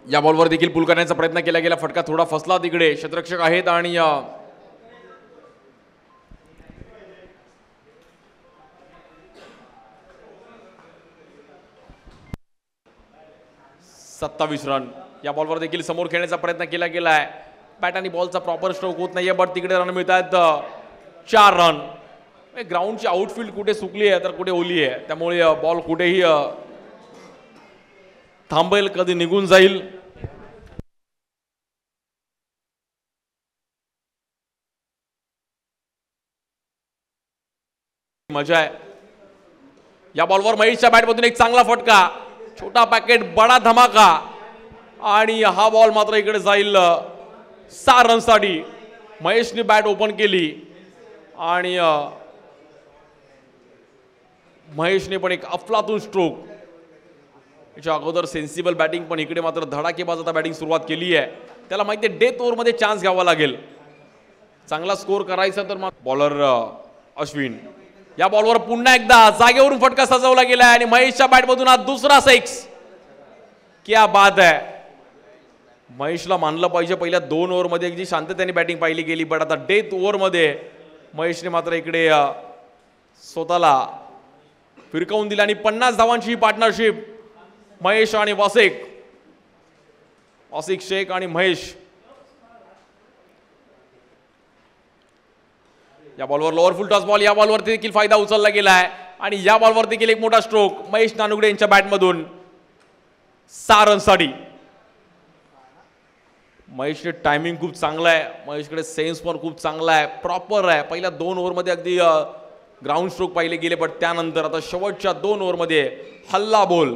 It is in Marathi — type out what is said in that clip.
या बॉलवर देखील पुल करण्याचा प्रयत्न केला गेला, फटका थोडा फसला तिकडे, क्षेत्ररक्षक आहेत आणि 27 रन। या बॉलवर देखील समोर खेळण्याचा प्रयत्न केला गेलाय, बॅट आणि बॉलचा प्रॉपर स्ट्रोक होत नाहीये, बट तिकडे रन मिळतात 4 रन। ग्राउंडची आउटफील्ड कुठे सुकली आहे तर कुठे ओली आहे, त्यामुळे बॉल कुठेही थांबेल, कधी निघून जाईल। मजा आहे। या बॉलवर महेशच्या बॅटमधून एक चांगला फटका, छोटा पॅकेट बडा धमाका, आणि हा बॉल मात्र इकडे जाईल 6 रनसाठी। महेशने बॅट ओपन केली आणि महेशने पण एक अफलातून स्ट्रोक, याच्या अगोदर सेन्सिबल बॅटिंग, पण इकडे मात्र धडाकेबाज आता बॅटिंग सुरुवात केली आहे। त्याला माहिती आहे डेथ ओव्हरमध्ये चान्स घ्यावा लागेल, चांगला स्कोर करायचा तर मग बॉलर अश्विन। या बॉलवर पुन्हा एकदा जागेवरून फटका सजवला गेला आणि महेशच्या बॅटमधून हा दुसरा 6। क्या बात आहे, महेशला मानलं पाहिजे। पहिल्या 2 ओव्हरमध्ये अगदी शांततेने बॅटिंग पाहिली गेली, पण आता डेथ ओव्हरमध्ये महेशने मात्र इकडे स्वतःला फिरकावून दिला आणि 50 धावांची ही पार्टनरशिप महेश आणि वासिक शेख आणि महेश। या बॉलवर लोअर फुल टॉस बॉल, या बॉलवर देखील फायदा उचलला गेला आहे आणि या बॉलवर देखील एक मोठा स्ट्रोक महेश नानुगडे यांच्या बॅटमधून 6 रनसाठी। महेशचे टायमिंग खूप चांगलं आहे, महेशकडे सेन्स पण खूप चांगला आहे, प्रॉपर आहे। पहिल्या 2 ओव्हरमध्ये अगदी ग्राउंड स्ट्रोक पाहिले गेले, पण त्यानंतर आता शेवटच्या 2 ओव्हरमध्ये हल्ला बोल